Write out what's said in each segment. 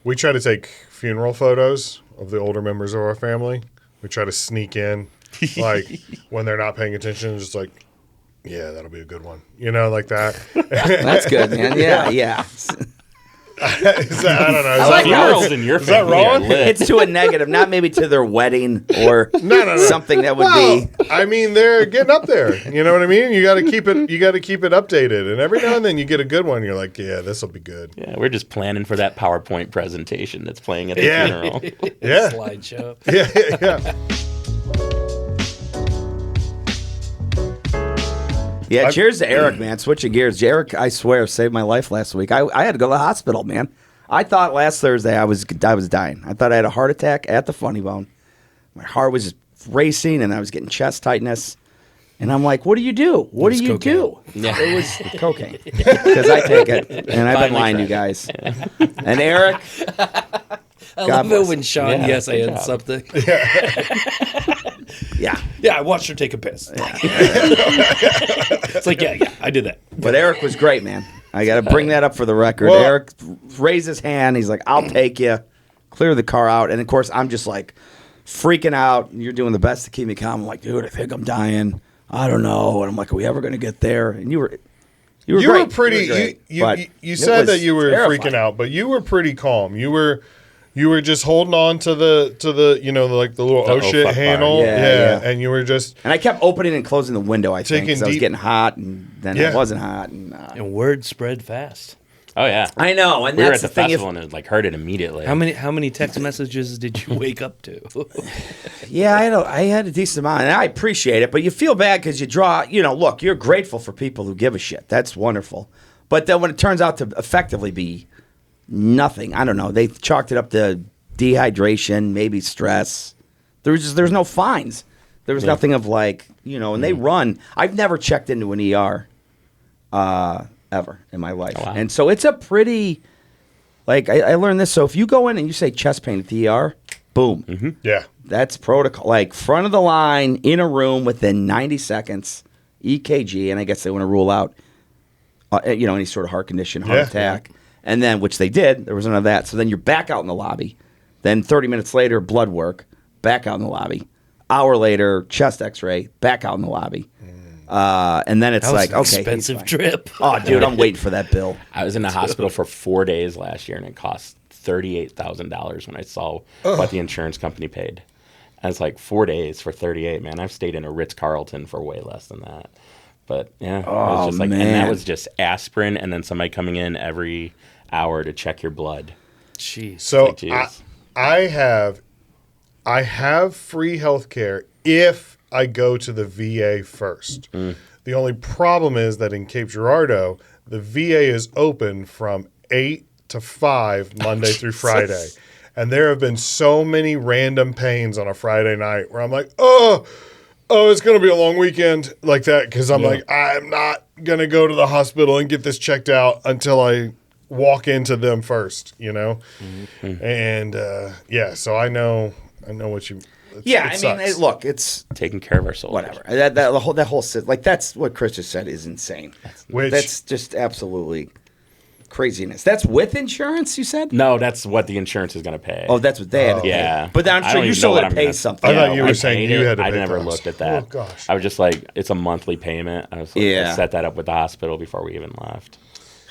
We try to take funeral photos of the older members of our family. We try to sneak in, like, when they're not paying attention, just like, yeah, that'll be a good one. Like that. That's good, man. Yeah. I don't know. I like funerals in your is that family wrong? are lit. It's to a negative, not maybe to their wedding or No. something that would be. I mean, they're getting up there. You know what I mean? You got to keep it. You got to keep it updated. And every now and then you get a good one. You're like, yeah, this will be good. Yeah, we're just planning for that PowerPoint presentation that's playing at the funeral. Yeah. Slideshow. Yeah. Yeah, cheers to Eric, man. Switching gears. Eric, I swear, saved my life last week. I had to go to the hospital, man. I thought last Thursday I was dying. I thought I had a heart attack at the Funny Bone. My heart was racing, and I was getting chest tightness. And I'm like, what do you do? What do you do? Yeah. It was cocaine. Because I take it. And I've been lying to you guys. And Eric. I love it when Sean had something. Yeah. Yeah, I watched her take a piss. It's like, yeah, I did that. But Eric was great, man. I got to bring that up for the record. Well, Eric raised his hand. He's like, I'll take you. Clear the car out. And, of course, I'm just like freaking out. You're doing the best to keep me calm. I'm like, dude, I think I'm dying. I don't know. And I'm like, are we ever going to get there? And you were great. were pretty. But You said that you were terrifying. freaking out, but you were pretty calm. You were just holding on to the like the little The shit fuck bar. handle. Yeah. And you were just And I kept opening and closing the window, I think, Taking because I was deep- getting hot, and then it wasn't hot. And word spread fast. Oh, yeah. I know, and We were that's at the the thing. festival and it heard it immediately. How many text messages did you wake up to? Yeah, I had a decent amount, and I appreciate it, but you feel bad because you draw, look, you're grateful for people who give a shit. That's wonderful. But then when it turns out to effectively be nothing, I don't know, they chalked it up to dehydration, maybe stress. There's no fines. There was nothing of like, and they run. I've never checked into an ER ever in my life. Oh, wow. And so it's a pretty, like, I learned this. So if you go in and you say chest pain at the ER, boom. Mm-hmm. yeah. That's protocol. Like, front of the line, in a room within 90 seconds, EKG, and I guess they want to rule out, any sort of heart condition, heart Yeah. attack. And then, which they did, there was none of that. So then you're back out in the lobby. Then 30 minutes later, blood work, back out in the lobby. Hour later, chest x-ray, back out in the lobby. And then it's That was like, an okay. he's expensive fine. trip. Oh, dude, I'm waiting for that bill. I was in the hospital for 4 days last year, and it cost $38,000 when I saw what the insurance company paid. And it's like 4 days for 38, man. I've stayed in a Ritz-Carlton for way less than that. But yeah, it was just like, and man. that was just aspirin, and then somebody coming in every hour to check your blood. Jeez. So Like, geez. I have free health care if I go to the VA first. The only problem is that in Cape Girardeau, the VA is open from 8 to 5 Monday through Friday. And there have been so many random pains on a Friday night where I'm like, oh, it's going to be a long weekend like that, because I'm like, I'm not going to go to the hospital and get this checked out until I walk into them first, And so I know what you. Yeah, it I mean, sucks. look, it's Taking care of our soldiers. whatever. That whole like, that's what Chris just said is insane. That's just absolutely craziness. That's with insurance, you said? No, that's what the insurance is going to pay. Oh, that's what they had to pay. Yeah. But then I'm I sure don't you even still know what had to I'm pay gonna- something. I thought you were I saying paid you it. had to I pay never costs. looked at that. Oh, gosh. I was just like, it's a monthly payment. I was like, Yeah. I set that up with the hospital before we even left.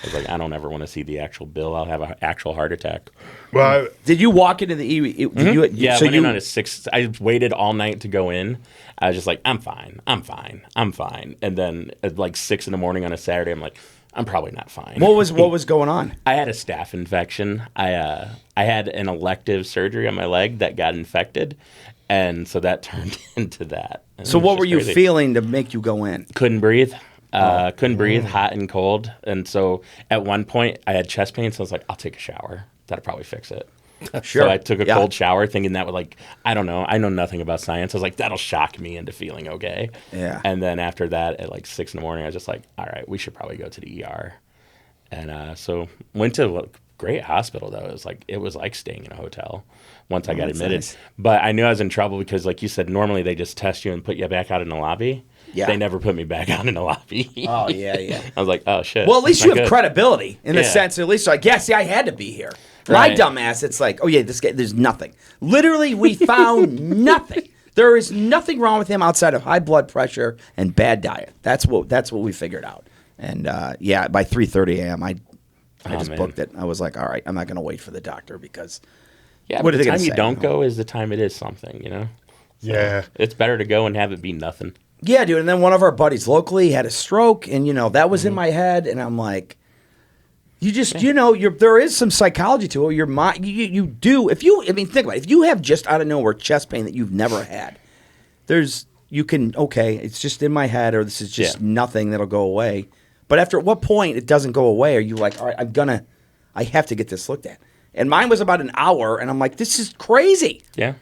I was like, I don't ever want to see the actual bill. I'll have an actual heart attack. Well, Did you walk into the did you, Yeah, so I went you in on a 6. I waited all night to go in. I was just like, I'm fine. And then at like 6 in the morning on a Saturday, I'm like, I'm probably not fine. what was going on? I had a staph infection. I had an elective surgery on my leg that got infected, and so that turned into that. And So it was what just were you crazy. feeling to make you go in? Couldn't breathe. Couldn't breathe, hot and cold. And so at one point, I had chest pain, so I was like, I'll take a shower. That'll probably fix it. Sure. So I took a Yeah. cold shower thinking that would, like, I don't know. I know nothing about science. I was like, that'll shock me into feeling okay. Yeah. And then after that, at like 6 in the morning, I was just like, all right, we should probably go to the ER. And so went to a great hospital, though. It was like staying in a hotel once I got that's admitted. nice. But I knew I was in trouble because, like you said, normally they just test you and put you back out in the lobby. Yeah. They never put me back out in the lobby. Oh, yeah. I was like, oh, shit. Well, at least that's you not have good. credibility in the Yeah. sense, at least, like, yes, I had to be here. My Right. dumbass, it's like, oh yeah, this guy, there's nothing. Literally, we found nothing. There is nothing wrong with him outside of high blood pressure and bad diet. That's what we figured out. And yeah, by 3:30 a.m., I just booked it. I was like, all right, I'm not going to wait for the doctor because Yeah, what but are the they gonna time you say, don't you know? go is the time it is something, So Yeah. it's better to go and have it be nothing. Yeah, dude. And then one of our buddies locally had a stroke, and that was in my head, and I'm like, you just, there is some psychology to it. Your mind, you do. Think about it. If you have just out of nowhere chest pain that you've never had, it's just in my head, or this is just nothing that'll go away. But after what point it doesn't go away? Are you like, all right, I have to get this looked at? And mine was about an hour, and I'm like, this is crazy. Yeah.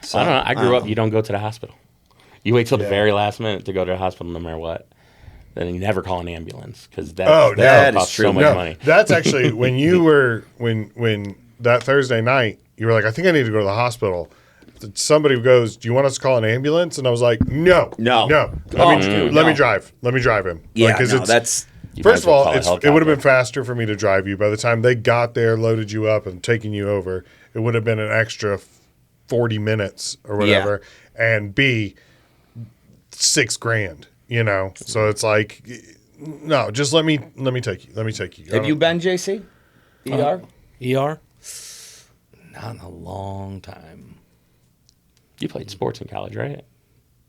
So, I don't know. I grew up, you don't go to the hospital. You wait till the very last minute to go to the hospital no matter what. Then you never call an ambulance because that costs so much money. That's actually when you were when that Thursday night you were like, I think I need to go to the hospital. Somebody goes, do you want us to call an ambulance? And I was like, no. Let me drive him. Yeah, that's. You First of might as well all, call a it would have helicopter. been faster for me to drive you. By the time they got there, loaded you up, and taken you over, it would have been an extra 40 minutes or whatever. And B, $6,000. So it's like, no, just let me take you. Have you been, JC? ER? ER? Not in a long time. You played sports in college, right?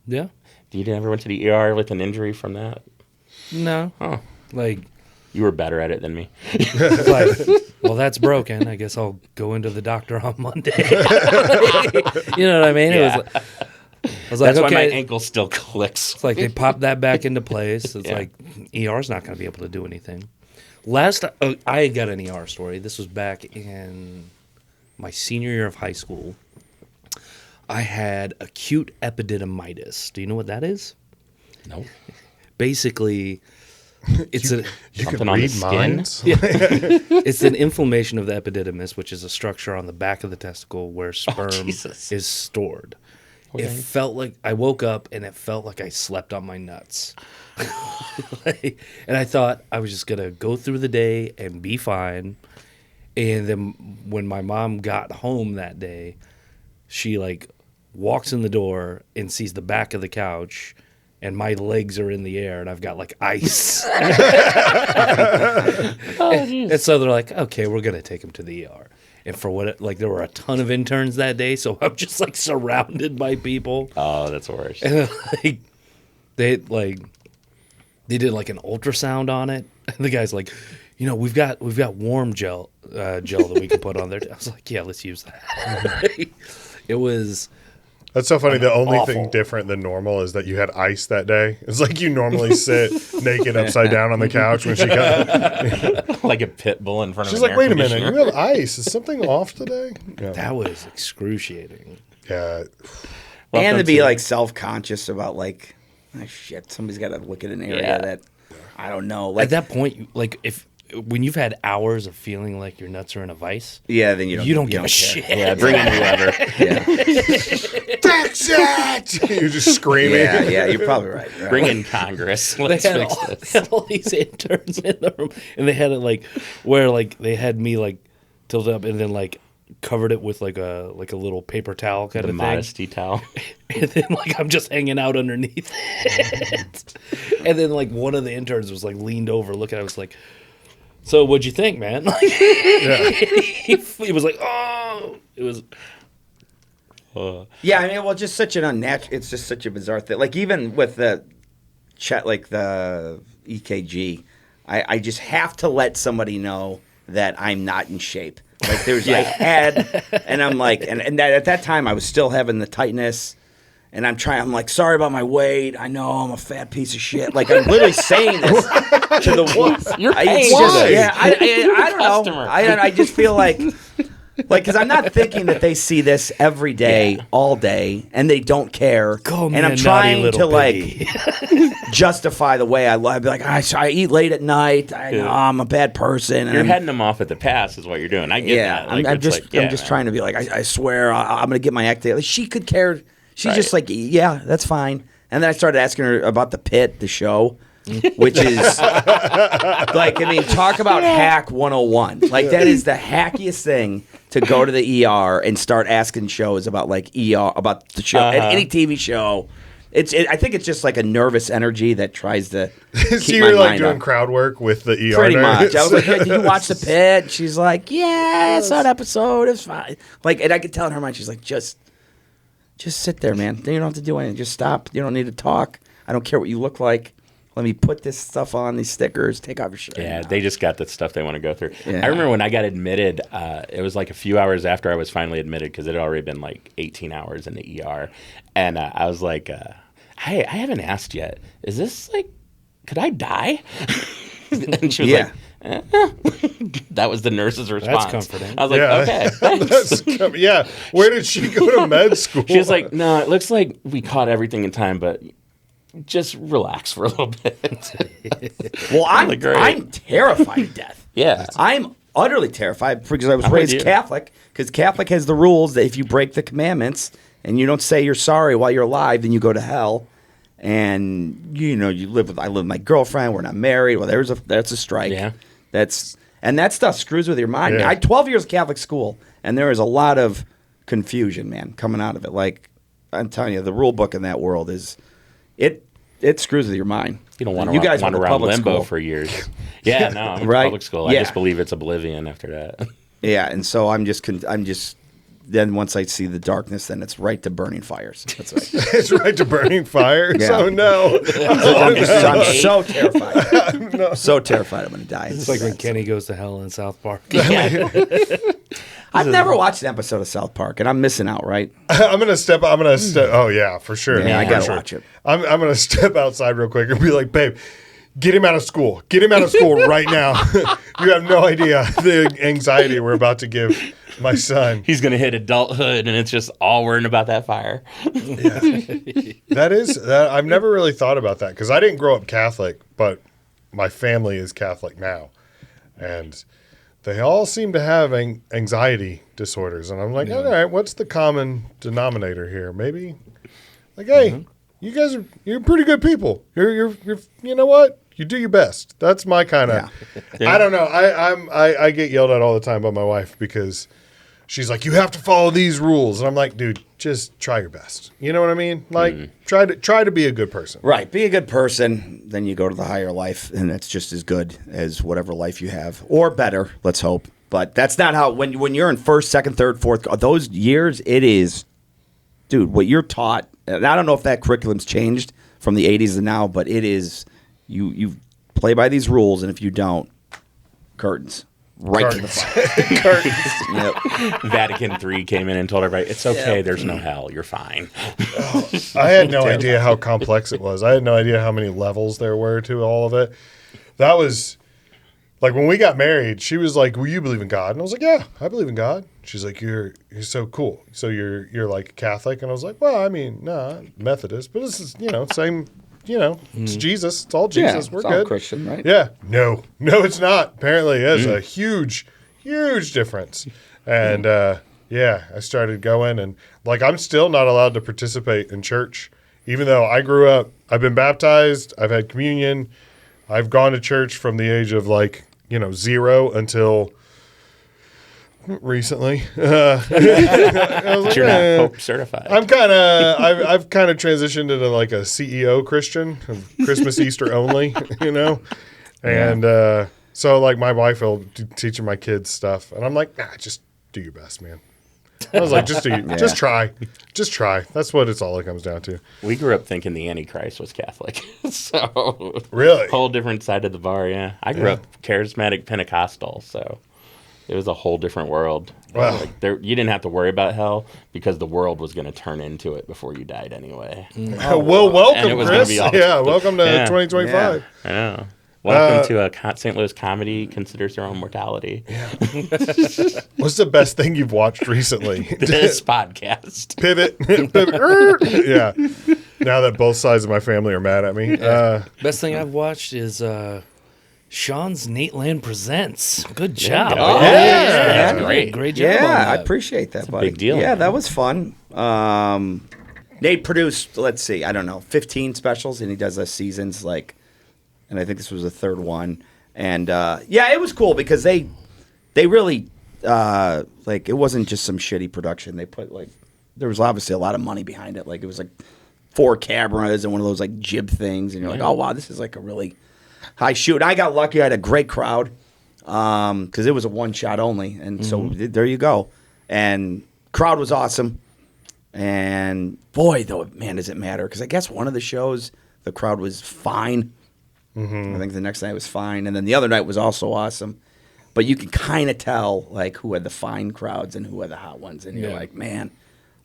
Yeah. You never went to the ER with an injury from that? No. Oh. Like, You were better at it than me. well, that's broken. I guess I'll go into the doctor on Monday. You know what I mean? Yeah. I was like, That's okay. why my ankle still clicks. It's like they popped that back into place. It's like ER's not going to be able to do anything. I got an ER story. This was back in my senior year of high school. I had acute epididymitis. Do you know what that is? No. Basically, it's You Something can on the read skin? minds. it's an inflammation of the epididymis, which is a structure on the back of the testicle where sperm Jesus. is stored. Okay. It felt like I woke up and it felt like I slept on my nuts. And I thought I was just going to go through the day and be fine. And then when my mom got home that day, she walks in the door and sees the back of the couch and my legs are in the air and I've got ice. And so they're like, okay, we're going to take him to the ER. And for there were a ton of interns that day, so I'm just surrounded by people. Oh, that's worse. And they did an ultrasound on it. And the guy's like, we've got warm gel that we can put on there. I was like, yeah, let's use that. It was. That's so funny. The only awful. thing different than normal is that you had ice that day. It's like you normally sit naked upside down on the couch when she got. Like a pit bull in front She's of an like, wait a minute, air you have ice. Is something off today? Yeah. That was excruciating. Yeah. And to Welcome be self-conscious about oh, shit, somebody's got to look at an area that I don't know. At that point, when you've had hours of feeling like your nuts are in a vice, yeah, then you don't give a care. shit. Yeah, bring in whoever. Yeah, Fix it! You're just screaming. yeah, you're probably right. Bring in Congress. Let's They fix this. had all these interns in the room, and they had it where they had me tilted up and then covered it with a little paper towel kind The of modesty towel. thing, and then I'm just hanging out underneath it, and then one of the interns was leaned over looking. I was like, "So what'd you think, man?" He was like, "Oh, it was." Yeah, I mean, well, just such an unnatural. It's just such a bizarre thing. Even with the chat, the EKG, I just have to let somebody know that I'm not in shape. I had, and I'm and at that time I was still having the tightness, and I'm sorry about my weight. I know I'm a fat piece of shit. I'm literally saying this to the woman. You're paying It's for this. yeah, I don't know. Customer. I just feel because I'm not thinking that they see this every day, all day, and they don't care. Call me and I'm a naughty trying to little piggy. justify the way I live. I'd be I eat late at night. I know I'm a bad person. And You're heading them off at the pass is what you're doing. I get that. I'm just trying to be I swear I'm going to get my act together. She could care. She's just yeah, that's fine. And then I started asking her about the pit, the show. which is like, I mean, talk about hack 101. Like, that is the hackiest thing, to go to the ER and start asking shows about like ER, about the show, any TV show. I think it's just like a nervous energy that tries to So keep you my were like mind doing up. crowd work with the ER Pretty nurse? much. I was like, hey, did you watch The Pit? She's like, yeah, I saw an episode. It's fine. Like, and I could tell in her mind, she's like, just sit there, man. You don't have to do anything. Just stop. You don't need to talk. I don't care what you look like. Let me put this stuff on, these stickers. Take off your shirt. Yeah, they just got the stuff they want to go through. Yeah. I remember when I got admitted, it was like a few hours after I was finally admitted, because it had already been like 18 hours in the ER. And I was like, hey, I haven't asked yet. Is this like, could I die? And she was like, that was the nurse's response. That's comforting. I was like, okay, thanks. Yeah. Where did she go to med school? She was like, no, it looks like we caught everything in time, but just relax for a little bit. Well, I'm Like, great. I'm terrified of death. Yeah. I'm utterly terrified because I was I'm with raised you. Catholic. Because Catholic has the rules that if you break the commandments and you don't say you're sorry while you're alive, then you go to hell. And you live with. I live with my girlfriend. We're not married. Well, that's a strike. Yeah. And that stuff screws with your mind. Yeah. I had 12 years Catholic school, and there is a lot of confusion, man, coming out of it. Like, I'm telling you, the rule book in that world is it screws with your mind. You don't want to You guys run went to around public limbo school. for years. Yeah, no, I'm in Right. public school. I Yeah. just believe it's oblivion after that. Yeah, and so I'm just then once I see the darkness, then it's right to burning fires. That's right. It's right to burning fires. Yeah. Oh no. I'm so terrified. So terrified I'm going to die. It's like when Kenny goes to hell in South Park. I've never watched an episode of South Park, and I'm missing out, right? I'm gonna step. Oh yeah, for sure. Yeah, I For got to sure. watch it. I'm gonna step outside real quick and be like, babe, get him out of school. Get him out of school right now. You have no idea the anxiety we're about to give my son. He's going to hit adulthood, and it's just all worrying about that fire. I've never really thought about that because I didn't grow up Catholic, but my family is Catholic now, and they all seem to have anxiety disorders. And I'm like, all right, what's the common denominator here? Maybe, like, hey, you guys you're pretty good people. You're you know what? You do your best. That's my kind of. Yeah. I don't know. I get yelled at all the time by my wife because she's like, you have to follow these rules, and I'm like, dude, just try your best. You know what I mean? Like, try to be a good person. Right. Be a good person, then you go to the higher life, and that's just as good as whatever life you have. Or better, let's hope. But that's not how, when you're in first, second, third, fourth, those years, it is, dude, what you're taught, and I don't know if that curriculum's changed from the 80s to now, but it is, you play by these rules, and if you don't, curtains. Right to the fire. Yep. Vatican III came in and told everybody, it's okay, there's no hell, you're fine. I had no idea how complex it was. I had no idea how many levels there were to all of it. That was like when we got married, she was like, "Will you believe in God?" And I was like, "Yeah, I believe in God." She's like, "You're so cool. So you're like Catholic?" And I was like, "Well, I mean, no, Methodist, but this is, same, it's Jesus. It's all Jesus. Yeah, We're it's all good." Christian, right? Yeah. No, it's not. Apparently, it's a huge difference. And I started going, and like I'm still not allowed to participate in church, even though I grew up. I've been baptized. I've had communion. I've gone to church from the age of 0 until recently. I was like, But you're not Pope certified. I've kind of transitioned into like a CEO Christian, of Christmas, Easter only, and so like my wife will teaching my kids stuff, and I'm like, nah, just do your best, man. I was like, just try. That's what it's all it comes down to. We grew up thinking the Antichrist was Catholic. So Really? whole different side of the bar, yeah. I grew up charismatic Pentecostal, so it was a whole different world. Wow. You didn't have to worry about hell because the world was going to turn into it before you died anyway. Well, And welcome, it was gonna Chris. be all- Yeah, welcome to Yeah. 2025. Yeah. Welcome to a St. Louis comedy considers their own mortality. What's the best thing you've watched recently? This podcast. Pivot. Yeah. Now that both sides of my family are mad at me. Best thing I've watched is Sean's Nate Land Presents. Good job. go. Yeah. That's great. Great job. Yeah, on I that. appreciate that, buddy. big deal, Yeah, man. that was fun. Nate produced, let's see, I don't know, 15 specials, and he does seasons like and I think this was the third one. And yeah, it was cool because they really like it wasn't just some shitty production. They put like there was obviously a lot of money behind it. Like it was like 4 cameras and one of those like jib things, and you're like, oh wow, this is like a really high shoot. And I got lucky; I had a great crowd because it was a one shot only, and so there you go. And crowd was awesome. And boy, though, man, does it matter? Because I guess one of the shows the crowd was fine. I think the next night was fine, and then the other night was also awesome. But you can kind of tell like who had the fine crowds and who had the hot ones, and you're like, man,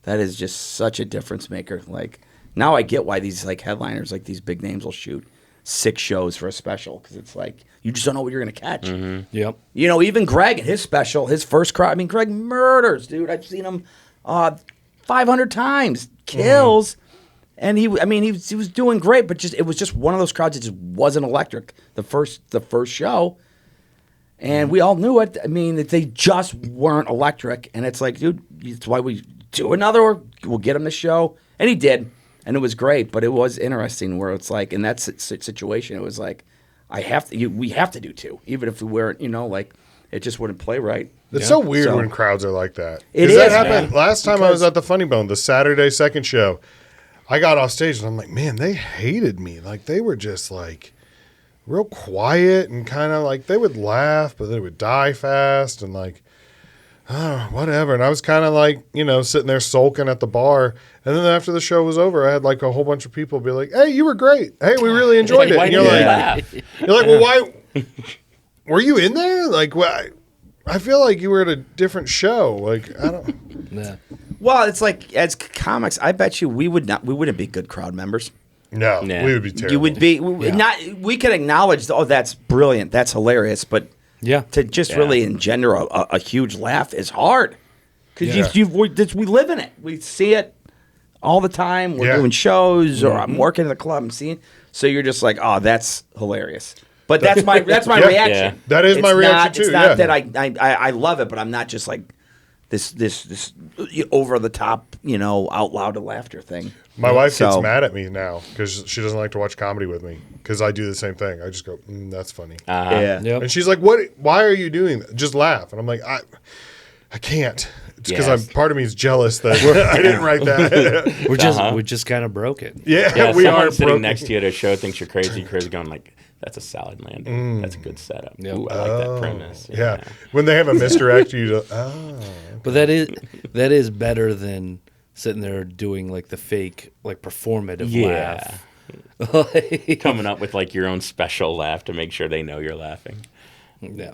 that is just such a difference maker. Like now I get why these like headliners, like these big names, will shoot 6 shows for a special because it's like you just don't know what you're gonna catch. Yep. You know, even Greg and his special, his first crowd. I mean, Greg murders, dude. I've seen him 500 times, kills. And he was doing great, but it was just one of those crowds that just wasn't electric the first show, and we all knew it. I mean, that they just weren't electric, and it's like, dude, that's why we do another. We'll get him the show, and he did, and it was great. But it was interesting where it's like in that situation, it was like, we have to do 2, even if we weren't, like it just wouldn't play right. It's so weird when crowds are like that. It That is, happened man. last time I was at the Funny Bone, the Saturday second show. I got off stage and I'm like, man, they hated me. Like they were just like real quiet and kind of like they would laugh, but they would die fast and like, oh, whatever. And I was kind of like, sitting there sulking at the bar. And then after the show was over, I had like a whole bunch of people be like, hey, you were great. Hey, we really enjoyed it. Why And did you laugh? you're like, well, why? Were you in there? Like, why? I feel like you were at a different show. Like, I don't. Yeah. Well, it's like as comics, I bet you we wouldn't be good crowd members. No, Yeah. we would be terrible. You would be not. We can acknowledge, oh, that's brilliant, that's hilarious, but Yeah. to just really engender a huge laugh is hard because Yeah. we live in it. We see it all the time. We're doing shows, or I'm working at the club. I'm seeing, so you're just like, oh, that's hilarious. But that's my Yeah. reaction. That is my reaction, too, It's not yeah. that I love it, but I'm not just like this over the top, out loud laughter thing. My wife gets So- mad at me now because she doesn't like to watch comedy with me because I do the same thing. I just go, that's funny. Yeah. Yep. And she's like, "What? Why are you doing that? Just laugh." And I'm like, I can't. It's because Yes. part of me is jealous that I didn't write that. We're just kind of broken. Yeah, we someone are sitting broken. next to you at a show thinks you're crazy. Chris going like, "That's a salad landing. That's a good setup. Yep. Ooh, I like that premise." Yeah, when they have a misdirect, you just, oh, But that is better than sitting there doing like the fake like performative Yeah. laugh. Coming up with like your own special laugh to make sure they know you're laughing. Yeah.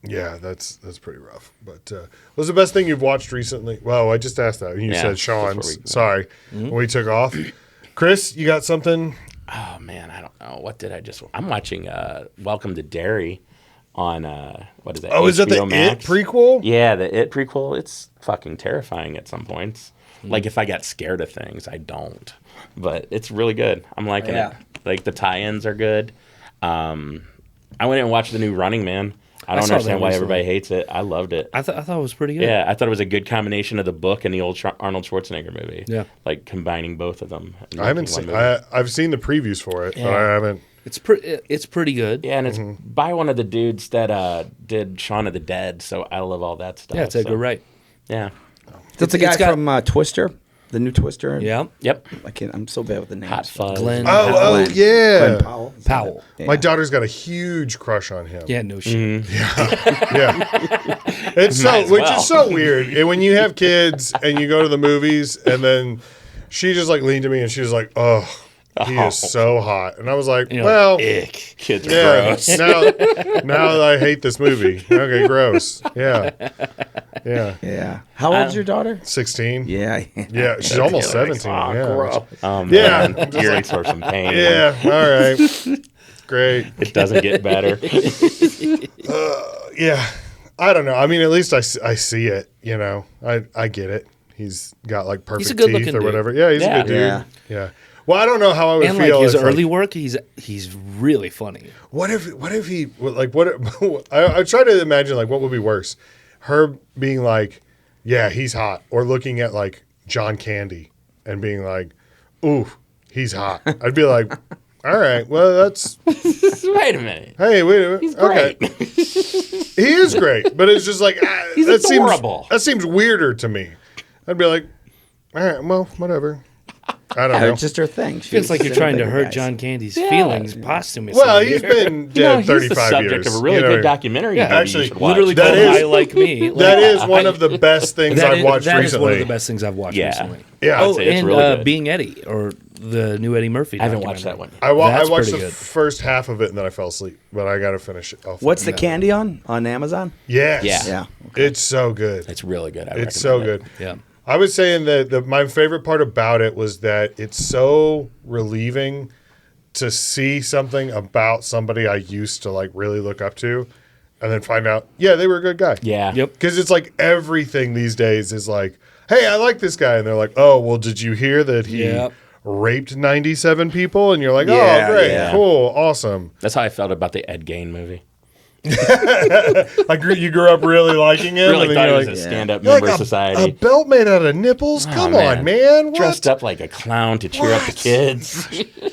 yeah, that's pretty rough. But what's the best thing you've watched recently? Well, I just asked that. You Yeah, said that's Sean's. what we- Sorry, when we took off. Chris, you got something? Oh man, I don't know. What did I just? I'm watching Welcome to Derry on what is that? Oh, is that the HBO Max? It prequel? Yeah, the It prequel. It's fucking terrifying at some points. Hmm. Like if I got scared of things, I don't. But it's really good. I'm liking it. Like the tie-ins are good. I went and watched the new Running Man. I don't saw that understand why recently. everybody hates it. I loved it. I thought it was pretty good. Yeah, I thought it was a good combination of the book and the old Arnold Schwarzenegger movie. Yeah. Like combining both of them. and I haven't making one seen. movie. I've seen the previews for it, but Yeah. I haven't. It's pretty good. Yeah, and it's Mm-hmm. by one of the dudes that did Shaun of the Dead, so I love all that stuff. Yeah, it's Edgar so, Wright. Yeah. That's the guy It's got- from Twister, the new Twister. Yeah. Yep. I'm so bad with the names. Hot Fuzz. Glenn Oh, Glenn yeah. Powell. Powell. Yeah. My daughter's got a huge crush on him. Yeah, no shit. Yeah. It's Might as which well. is so weird. And when you have kids and you go to the movies and then she just like leaned to me and she was like, "Oh, he is so hot." And I was like, You know, "Well, ick. Kids are yeah. gross. Now I hate this movie." Okay, gross. Yeah. Yeah. Yeah. How old's your daughter? 16. Yeah. Yeah, she's almost 17. Oh, yeah. gross. Oh, Yeah. man. You're in for some pain. Yeah. All right. Great. It doesn't get better. Yeah. I don't know. I mean, at least I see it, I get it. He's got like perfect a good teeth looking or dude. whatever. Yeah, he's Yeah. a good dude. Yeah. Yeah. Well, I don't know how I would And like feel his if, early like, work, he's really funny. what if he like what I try to imagine like what would be worse, her being like, yeah, he's hot, or looking at like John Candy and being like, ooh, he's hot. I'd be like, All right. Well, that's. Wait a minute. Hey, wait a minute. He's Okay. great. He is great, but it's just like He's that adorable. seems weirder to me. I'd be like, all right, well, whatever. I don't know. It's just her thing. Feels like you're trying to hurt John Candy's feelings posthumously. Well, he's been dead He's 35 the subject years. of a really you know? good documentary. Yeah, movie you actually, should watch. literally That called is- I Like Me. Like, That is one of the best things I've watched that recently. is one of the best things I've watched Yeah. recently. Yeah. Oh, I'd say it's and really good. Being Eddie, or the new Eddie Murphy. I haven't watched that one. I That's watched the pretty good. first half of it and then I fell asleep, but I got to finish it off. What's the candy on Amazon? Yes. Yeah. Yeah. It's so good. It's really good. It's so recommend good. it. Yeah. I was saying that my favorite part about it was that it's so relieving to see something about somebody I used to like really look up to and then find out, yeah, they were a good guy. Yeah. Yep. Because it's like everything these days is like, hey, I like this guy. And they're like, oh, well, did you hear that he Yep. raped 97 people? And you're like, Yeah, oh, great, yeah. cool, awesome. That's how I felt about the Ed Gein movie. Like you grew up really liking him. Really and then thought it you're was like, a stand-up you're member like society. a belt made out of nipples? Come on, man. What? Dressed up like a clown to cheer up the What? kids.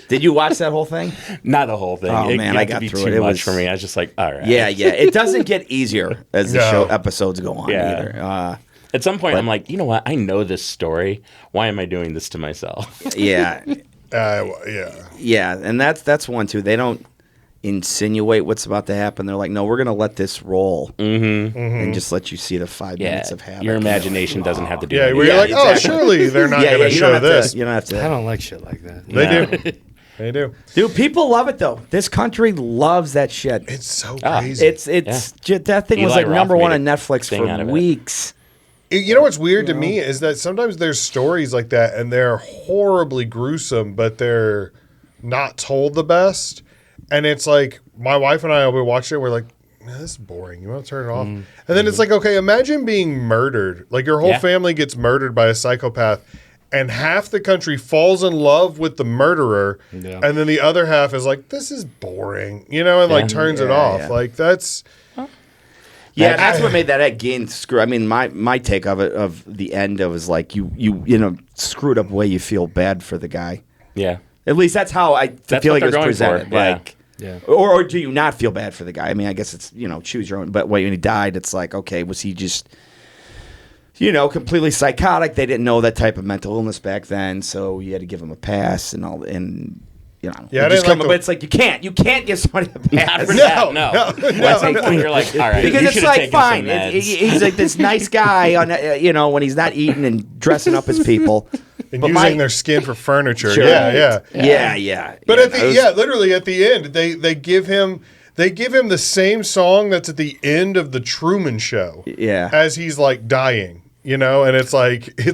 Did you watch that whole thing? Not the whole thing. Oh, it man, got I to got be through too it. It much was- for me. I was just like, all right. Yeah, yeah. It doesn't get easier as the No. show episodes go on Yeah. either. At some point, I'm like, you know what? I know this story. Why am I doing this to myself? Yeah, Yeah. yeah, and that's one too. They don't insinuate what's about to happen. They're like, no, we're gonna let this roll and just let you see the 5 Yeah. minutes of havoc. Your imagination doesn't have to do Yeah, anything. where you're Yeah, like, exactly. oh, surely they're not yeah, going yeah. to You don't show have this. to. You don't have I to. don't like shit like that. They Yeah. do. They do. Dude, people love it though. This country loves that shit. It's so Ah, crazy. It's that thing was Eli like Roth number one made on a Netflix thing out for of it. weeks. You know what's weird to me is that sometimes there's stories like that and they're horribly gruesome, but they're not told the best. And it's like my wife and I will watch it. And we're like, "Man, this is boring. You want to turn it off?" And then it's like, okay, imagine being murdered. Like your whole Yeah. family gets murdered by a psychopath, and half the country falls in love with the murderer, Yeah. and then the other half is like, "This is boring," you know, and like Yeah. turns it Yeah, off. yeah. Like that's. Yeah, that's what made that Ed Gein screw. I mean, my take of it of the end of is like you know screwed up way you feel bad for the guy. Yeah. At least that's how I That's feel what like it they're was going presented. for, yeah. Like, Yeah. or do you not feel bad for the guy? I mean, I guess it's choose your own. But when he died, it's like, okay, was he just completely psychotic? They didn't know that type of mental illness back then, so you had to give him a pass and all. And Yeah, I it didn't just like but it's like you can't give somebody a Not pass. for that, no. no. That's like, you're like, all right. Because you it's should've like taken fine, some meds. he's like this nice guy on when he's not eating and dressing up his people, And But using my- their skin for furniture. Sure. Yeah, yeah. yeah. But at the it was- literally at the end, they give him the same song that's at the end of the Truman Show. Yeah. As he's like dying, and it's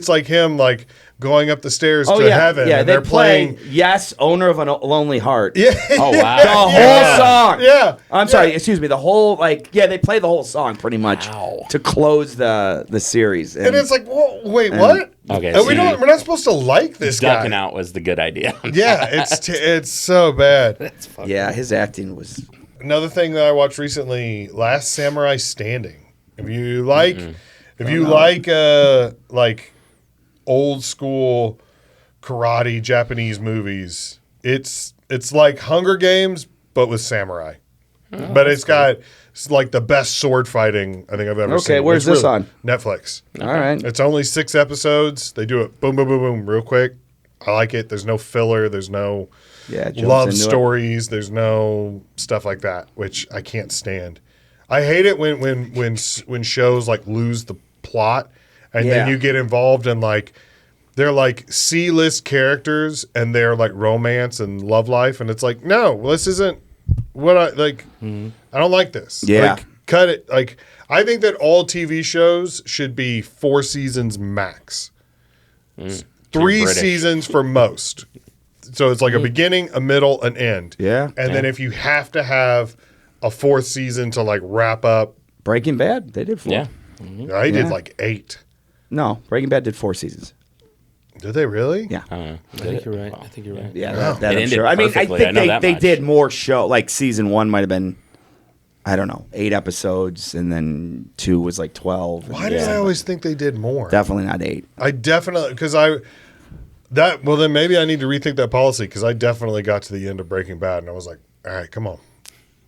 like him like going up the stairs to heaven. Yeah, and they they're play playing. Yes, Owner of a Lonely Heart. Yeah. Oh, wow. The whole song. Yeah. I'm sorry, excuse me. The whole they play the whole song pretty much Wow. to close the series. And it's like, whoa, wait, what? Okay, And see. we're not supposed to like this Ducking guy. out was the good idea. Yeah, it's so bad. That's fucking yeah, his acting was Another thing that I watched recently, Last Samurai Standing. If you like like old school karate Japanese movies, it's like Hunger Games but with samurai. But it's like the best sword fighting I think I've ever seen. Okay, where's It's this on? Netflix. all right. It's only 6 episodes. They do it boom, boom, boom, boom, real quick. I like it. There's no filler. There's no Yeah, jumps love into it. stories. There's no stuff like that, which I can't stand. I hate it when shows like lose the plot and then Yeah. you get involved in like they're like C-list characters and they're like romance and love life, and it's like, no, this isn't what I like. I don't like this. Yeah. Like, cut it. Like, I think that all TV shows should be 4 seasons max. 3 British. seasons for most. So it's like a beginning, a middle, an end. Yeah. And then if you have to have a 4th season to like wrap up, Breaking Bad, they did 4. Yeah. I did Yeah. like 8. No, Breaking Bad did 4 seasons. Did they really? Yeah. I think you're right. I think you're right. Yeah, Wow. that It I'm ended sure. I mean, I perfectly. think I know that they much. did more show. Like season 1 might have been, I don't know, 8 episodes, and then 2 was like 12. Why did I always think they did more? Definitely not 8. I definitely, because Well, then maybe I need to rethink that policy because I definitely got to the end of Breaking Bad and I was like, all right, come on,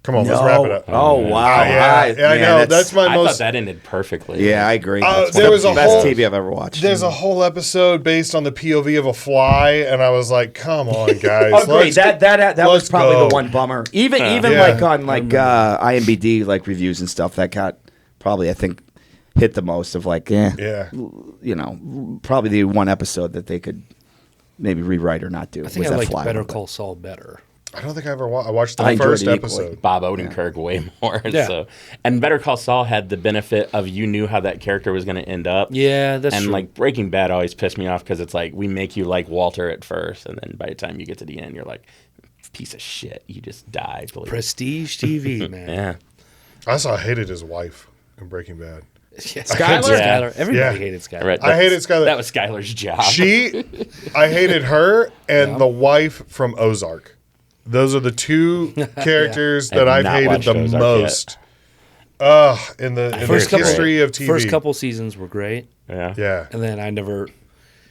let's wrap it up. Oh wow! I know that's my I most. thought that ended perfectly. Yeah, I agree. There was the a best whole TV I've ever watched. There's a whole episode based on the POV of a fly, and I was like, come on, guys. Agreed. That was let's probably go. the one bummer. Even Yeah. like on like IMDb like reviews and stuff that got probably I think hit the most of like Yeah. you know, probably the one episode that they could maybe rewrite or not do. I think was I that liked fly Better one. Call Saul better. I don't think I ever watched. I watched the I enjoyed first it equally. episode. Bob Odenkirk way more. Yeah. So, and Better Call Saul had the benefit of you knew how that character was going to end up. Yeah, that's and true. like Breaking Bad always pissed me off because it's like we make you like Walter at first, and then by the time you get to the end, you're like, piece of shit, you just died. Prestige TV, man. Yeah. I hated his wife in Breaking Bad. Yeah, Skylar? Yeah. Everybody Yeah. hated Skylar. Right, I hated Skylar. That was Skylar's job. I hated her and the wife from Ozark. Those are the two characters I that have I've not hated watched the Ozark most. In the history of TV. First couple seasons were great, Yeah. and then I never.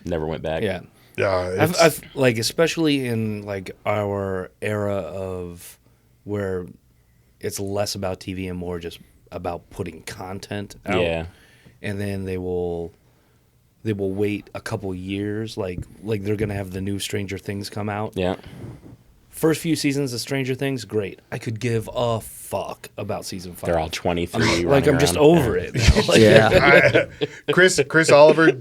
Never went back. Yeah, Yeah. I've like especially in like our era of where it's less about TV and more just about putting content out. Yeah. And then they will wait a couple years, like they're gonna have the new Stranger Things come out. Yeah. First few seasons of Stranger Things, great. I could give a fuck about season 5. They're all 23. like I'm just running over around. it. now. Like, Yeah. Chris Oliver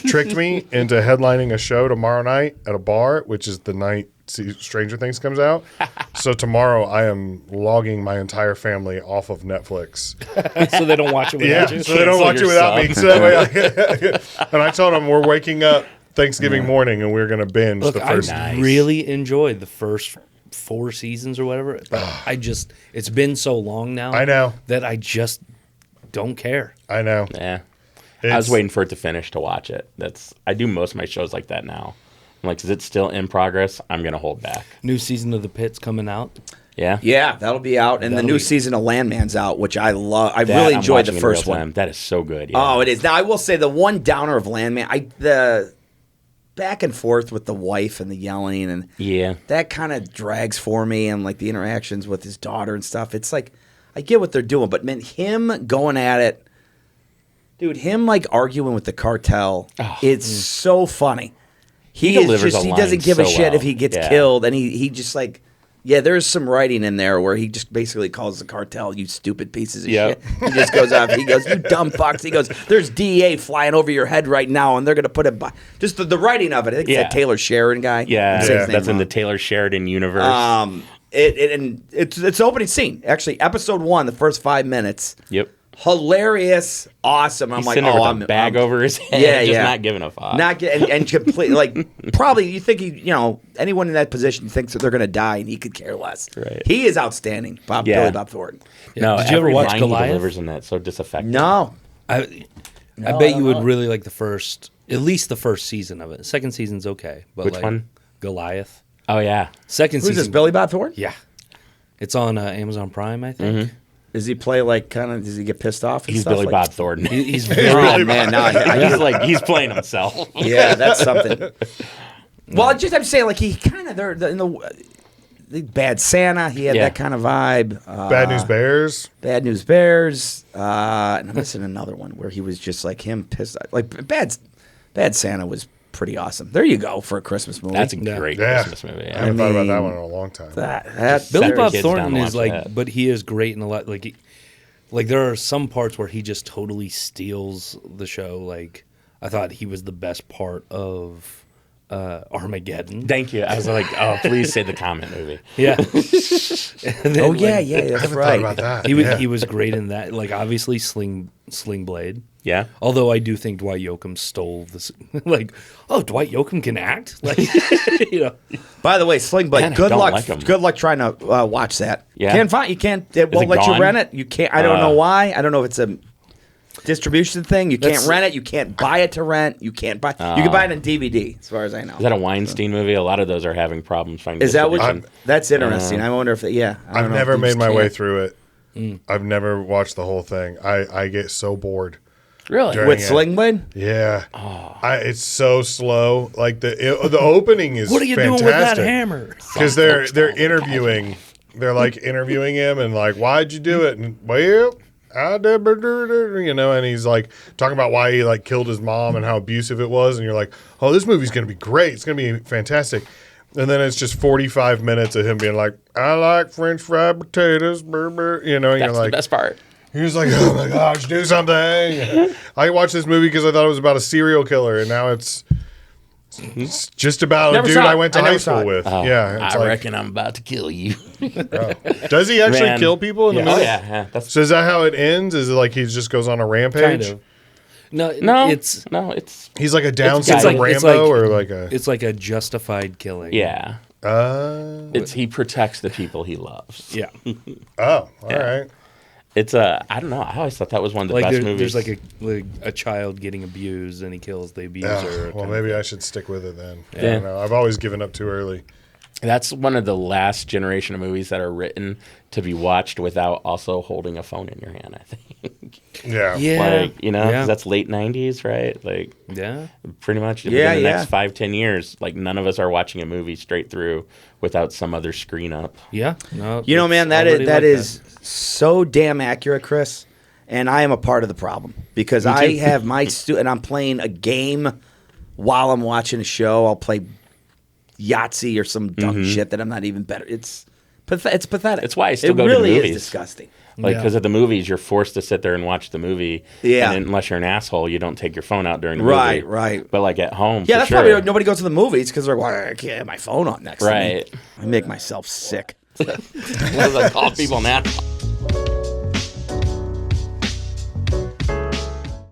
tricked me into headlining a show tomorrow night at a bar, which is the night Stranger Things comes out. So tomorrow I am logging my entire family off of Netflix. so they don't watch it without you. So they don't Cancel watch it your without me. sub. So that way and I told them we're waking up Thanksgiving morning and we're going to binge Look, the I first. Nice. really enjoyed the first 4 seasons or whatever, but it's been so long now. I know. that I just don't care. I know. Yeah. I was waiting for it to finish to watch it. I do most of my shows like that now. I'm like, is it still in progress? I'm going to hold back. New season of The Pit's coming out. Yeah. Yeah, that'll be out, and the That'll new be- season of Landman's out, which I love. I That really I'm enjoyed the watching in first real one. time. That is so good. Yeah. Oh, it is. Now I will say the one downer of Landman, the back and forth with the wife and the yelling and Yeah. that kind of drags for me, and like the interactions with his daughter and stuff. It's like I get what they're doing, but man, him going at it, dude, him like arguing with the cartel, it's so funny. He delivers a he line doesn't give a so shit if well. he gets Yeah. killed, and he just like. Yeah, there's some writing in there where he just basically calls the cartel, you stupid pieces of Yep. shit. He just goes off. He goes, you dumb fucks. He goes, there's DEA flying over your head right now, and they're going to put it by. Just the writing of it. I think it's that Taylor Sheridan guy. Yeah. I'm saying his name That's in wrong. the Taylor Sheridan universe. And it's the opening scene. Actually, episode 1, the first 5 minutes. Yep. Hilarious, awesome. I'm He's like, sitting there oh, with a bag over his head, Yeah, just yeah. not giving a fuck. Not get and completely like probably you think anyone in that position thinks that they're going to die and he could care less. Right. He is outstanding, Yeah. Bob Thornton. No, Did you ever every watch line Goliath? He delivers in that so disaffected. No, I I bet you don't would know. really like at least the first season of it. Second season's okay, but Which like one? Goliath. Oh yeah. Second who's season. this? Billy Bob Thornton? Yeah, it's on Amazon Prime, I think. Does he play like kind of? Does he get pissed off? And He's stuff? Billy like, Bob Thornton. He's very Oh man, no, He's like he's playing himself. yeah, that's something. Well, I'm saying like he kind of in the Bad Santa. He had Yeah. that kind of vibe. Bad News Bears. Bad News Bears, and I'm missing another one where he was just like him pissed. Like Bad Santa was pretty awesome. There you go for a Christmas movie. That's a great Yeah. Christmas movie. I Yeah. haven't thought about that mean, one in a long time. that Billy Set Bob your kids down Thornton to is watch like, that. but he is great in a lot. Like there are some parts where he just totally steals the show. Like I thought he was the best part of Armageddon. Thank you. I was like, oh, please say the comment movie. Yeah. And then, Oh like, yeah, I that's haven't right. thought about that. He was great in that. Like obviously Sling Blade. Yeah. Although I do think Dwight Yoakam stole this. Like, oh, Dwight Yoakam can act. Like, you know. By the way, Sling Blade. Man, I Good don't luck. like 'em. Good luck trying to watch that. Yeah. Can't find. You can't. It won't it let gone? you rent it. You can't. I don't know why. I don't know if it's a distribution thing. You can't That's- rent it. You can't buy it to rent. You can't buy. You can buy it on DVD, as far as I know. Is that a Weinstein movie? A lot of those are having problems finding Is that what? distribution. That's interesting. I wonder if. Yeah. I don't I've know never if you made just my way can't. through it. I've never watched the whole thing. I get so bored. Really? during With it. Sling Blade? Yeah. It's so slow. Like the opening is What are you fantastic. doing with that hammer? Because they're interviewing. They're like interviewing him and like, why'd you do it? And well, I did, and he's like talking about why he like killed his mom and how abusive it was. And you're like, oh, this movie's gonna be great. It's gonna be fantastic. And then it's just 45 minutes of him being like, I like French fried potatoes, and That's you're the like, best part. he was like, oh my gosh, do something. I watched this movie because I thought it was about a serial killer, and now it's just about a Never dude saw it. I went to I high never saw school it. with. Oh, Yeah. It's I like, reckon I'm about to kill you. does he actually Man. kill people in the Oh movie? yeah. That's So is that how it ends? Is it like he just goes on a rampage? Kind of. No, no. it's He's like a Down It's syndrome like- Rambo or like a... it's like a justified killing. yeah. It's He protects the people he loves. Yeah. all right. It's I don't know. I always thought that was one of the Like best movies. there's like a child getting abused and he kills the abuser. Well, maybe I should stick with it then. I Yeah. don't know. I've always given up too early. That's one of the last generation of movies that are written to be watched without also holding a phone in your hand, I think. Yeah. Yeah. Like, you know, 'cause Yeah. that's late 90s, right? Like, Yeah. pretty much Yeah, within the yeah. next 5-10 years, like, none of us are watching a movie straight through without some other screen up. Yeah. No. You know, it's man, that already is that like is so damn accurate, Chris. And I am a part of the problem because I have my and I'm playing a game while I'm watching a show. I'll play Yahtzee or some dumb shit that I'm not even better. It's pathetic. It's why I still it go to really movies. is disgusting. Like, Yeah. because of the movies, you're forced to sit there and watch the movie. Yeah. And unless you're an asshole, you don't take your phone out during the Right, movie. right. But, like, at home, Yeah, for that's sure. probably why nobody goes to the movies because they're like, well, I can't have my phone on next to me. Right. I make myself sick. What does that call people now?